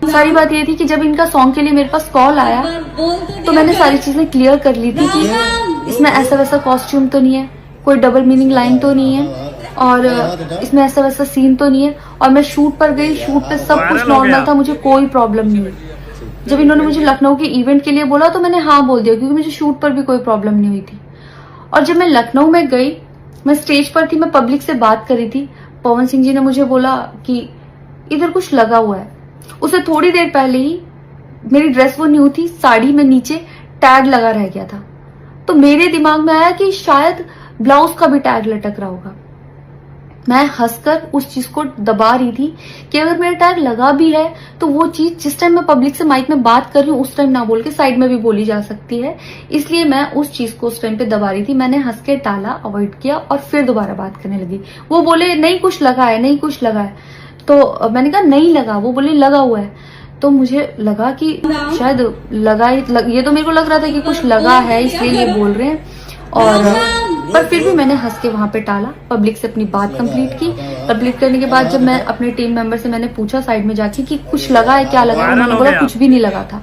सारी बात ये थी कि जब इनका सॉन्ग के लिए मेरे पास कॉल आया तो मैंने सारी चीजें क्लियर कर ली थी कि इसमें ऐसा वैसा कॉस्ट्यूम तो नहीं है, कोई डबल मीनिंग लाइन तो नहीं है, और इसमें ऐसा वैसा सीन तो नहीं है। और मैं शूट पर गई, शूट पे सब कुछ नॉर्मल था, मुझे कोई प्रॉब्लम नहीं हुई। जब इन्होंने मुझे लखनऊ के इवेंट के लिए बोला तो मैंने हाँ बोल दिया, क्योंकि मुझे शूट पर भी कोई प्रॉब्लम नहीं हुई थी। और जब मैं लखनऊ में गई, मैं स्टेज पर थी, मैं पब्लिक से बात कर रही थी, पवन सिंह जी ने मुझे बोला कि इधर कुछ लगा हुआ है। उससे थोड़ी देर पहले ही मेरी ड्रेस वो न्यू थी, साड़ी में नीचे टैग लगा रह गया था, तो मेरे दिमाग में आया कि शायद ब्लाउज का भी टैग लटक रहा होगा। मैं हंसकर उस चीज को दबा रही थी कि अगर मेरा टैग लगा भी है तो वो चीज जिस टाइम मैं पब्लिक से माइक में बात कर रही हूँ उस टाइम ना बोल के साइड में भी बोली जा सकती है, इसलिए मैं उस चीज को उस टाइम पे दबा रही थी। मैंने हंस के टाला, अवॉइड किया और फिर दोबारा बात करने लगी। वो बोले नहीं कुछ लगा है, नहीं कुछ लगा है, तो मैंने कहा नहीं लगा। वो बोले लगा हुआ है। तो मुझे लगा कि शायद लगा, ये तो मेरे को लग रहा था कि कुछ लगा है इसलिए ये बोल रहे हैं, और पर फिर भी मैंने हंस के वहां पे टाला, पब्लिक से अपनी बात कंप्लीट की। कंप्लीट करने के बाद जब मैं अपने टीम मेंबर से मैंने पूछा साइड में जाके कि कुछ लगा है, क्या लगा है, उन्होंने बोला कुछ भी नहीं लगा था।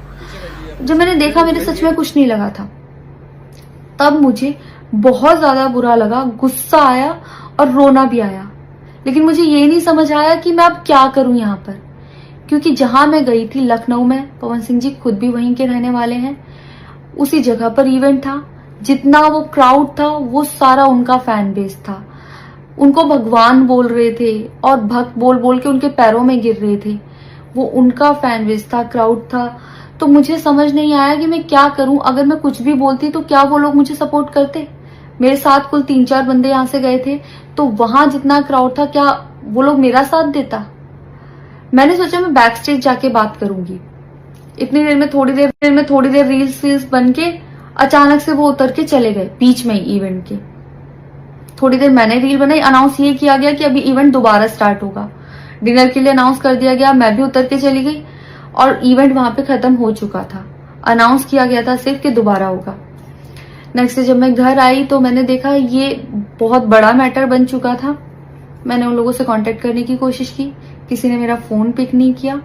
जब मैंने देखा मेरे सच में कुछ नहीं लगा था, तब मुझे बहुत ज्यादा बुरा लगा, गुस्सा आया और रोना भी आया। लेकिन मुझे ये नहीं समझ आया कि मैं अब क्या करूं यहाँ पर, क्योंकि जहां मैं गई थी लखनऊ में, पवन सिंह जी खुद भी वहीं के रहने वाले हैं, उसी जगह पर इवेंट था। जितना वो क्राउड था वो सारा उनका फैन बेस था, उनको भगवान बोल रहे थे और भक्त बोल बोल के उनके पैरों में गिर रहे थे। वो उनका फैन बेस था, क्राउड था। तो मुझे समझ नहीं आया कि मैं क्या करूं। अगर मैं कुछ भी बोलती तो क्या वो लोग मुझे सपोर्ट करते? मेरे साथ कुल 3-4 बंदे यहाँ से गए थे, तो वहां जितना क्राउड था, क्या वो लोग मेरा साथ देता? मैंने सोचा मैं बैक स्टेज जाके बात करूंगी। इतनी देर में थोड़ी देर रील्स बन के अचानक से वो उतर के चले गए बीच में इवेंट के। थोड़ी देर मैंने रील बनाई, अनाउंस ये किया गया कि अभी इवेंट दोबारा स्टार्ट होगा, डिनर के लिए अनाउंस कर दिया गया। मैं भी उतर के चली गई और इवेंट वहां पे खत्म हो चुका था। अनाउंस किया गया था सिर्फ कि दोबारा होगा। नेक्स्ट डे जब मैं घर आई तो मैंने देखा ये बहुत बड़ा मैटर बन चुका था। मैंने उन लोगों से कांटेक्ट करने की कोशिश की, किसी ने मेरा फोन पिक नहीं किया,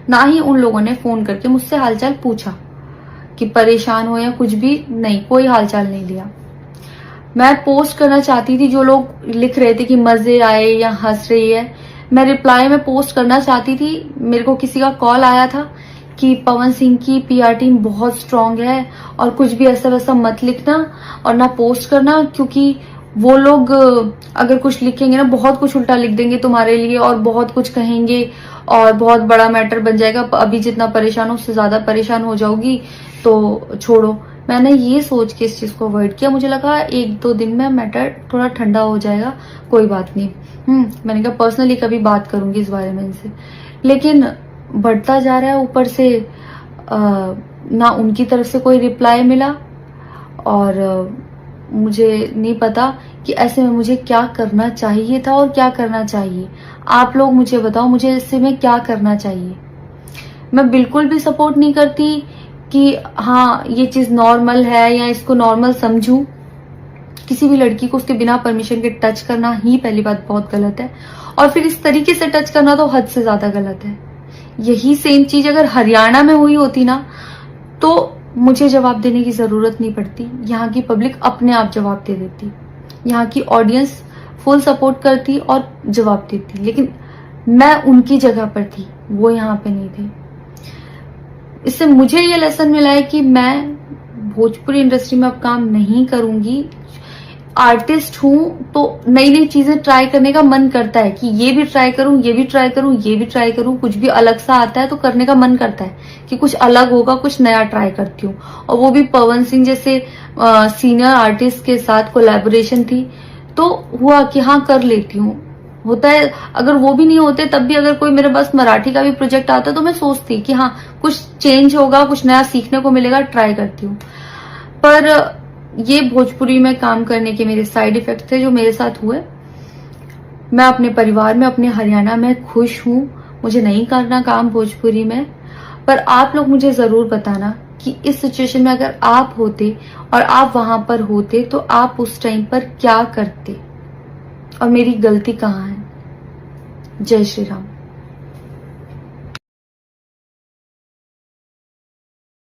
ना ही उन लोगों ने फोन करके मुझसे हालचाल पूछा कि परेशान हो या कुछ भी, नहीं, कोई हालचाल नहीं लिया। मैं पोस्ट करना चाहती थी, जो लोग लिख रहे थे कि मजे आए या हंस रही है, मैं रिप्लाई में पोस्ट करना चाहती थी। मेरे को किसी का कॉल आया था कि पवन सिंह की पीआर टीम बहुत स्ट्रांग है और कुछ भी ऐसा वैसा मत लिखना और ना पोस्ट करना, क्योंकि वो लोग अगर कुछ लिखेंगे ना बहुत कुछ उल्टा लिख देंगे तुम्हारे लिए और बहुत कुछ कहेंगे और बहुत बड़ा मैटर बन जाएगा। अभी जितना परेशान हो उससे ज्यादा परेशान हो जाओगी, तो छोड़ो। मैंने ये सोच के इस चीज को अवॉइड किया। मुझे लगा 1-2 दिन में मैटर थोड़ा ठंडा हो जाएगा, कोई बात नहीं। मैंने कहा पर्सनली कभी बात करूंगी इस बारे में इनसे, लेकिन बढ़ता जा रहा है। ऊपर से ना उनकी तरफ से कोई रिप्लाई मिला और मुझे नहीं पता कि ऐसे में मुझे क्या करना चाहिए था और क्या करना चाहिए। आप लोग मुझे बताओ, मुझे इससे में क्या करना चाहिए। मैं बिल्कुल भी सपोर्ट नहीं करती कि हाँ ये चीज नॉर्मल है या इसको नॉर्मल समझूं। किसी भी लड़की को उसके बिना परमिशन के टच करना ही पहली बात बहुत गलत है, और फिर इस तरीके से टच करना तो हद से ज्यादा गलत है। यही सेम चीज अगर हरियाणा में हुई होती ना तो मुझे जवाब देने की जरूरत नहीं पड़ती, यहाँ की पब्लिक अपने आप जवाब दे देती, यहाँ की ऑडियंस फुल सपोर्ट करती और जवाब देती। लेकिन मैं उनकी जगह पर थी, वो यहाँ पे नहीं थे। इससे मुझे ये लेसन मिला है कि मैं भोजपुरी इंडस्ट्री में अब काम नहीं करूंगी। आर्टिस्ट हूं तो नई नई चीजें ट्राई करने का मन करता है कि ये भी ट्राई करूं, ये भी ट्राई करूं, ये भी ट्राई करूं। कुछ भी अलग सा आता है तो करने का मन करता है कि कुछ अलग होगा, कुछ नया ट्राई करती हूँ। और वो भी पवन सिंह जैसे सीनियर आर्टिस्ट के साथ कोलैबोरेशन थी तो हुआ कि हाँ कर लेती हूँ। होता है, अगर वो भी नहीं होते तब भी अगर कोई मेरे पास मराठी का भी प्रोजेक्ट आता तो मैं सोचती कि हाँ कुछ चेंज होगा, कुछ नया सीखने को मिलेगा, ट्राई करती हूँ। पर ये भोजपुरी में काम करने के मेरे साइड इफेक्ट थे जो मेरे साथ हुए। मैं अपने परिवार में, अपने हरियाणा में खुश हूं। मुझे नहीं करना काम भोजपुरी में। पर आप लोग मुझे जरूर बताना कि इस सिचुएशन में अगर आप होते और आप वहां पर होते तो आप उस टाइम पर क्या करते और मेरी गलती कहाँ है। जय श्री राम।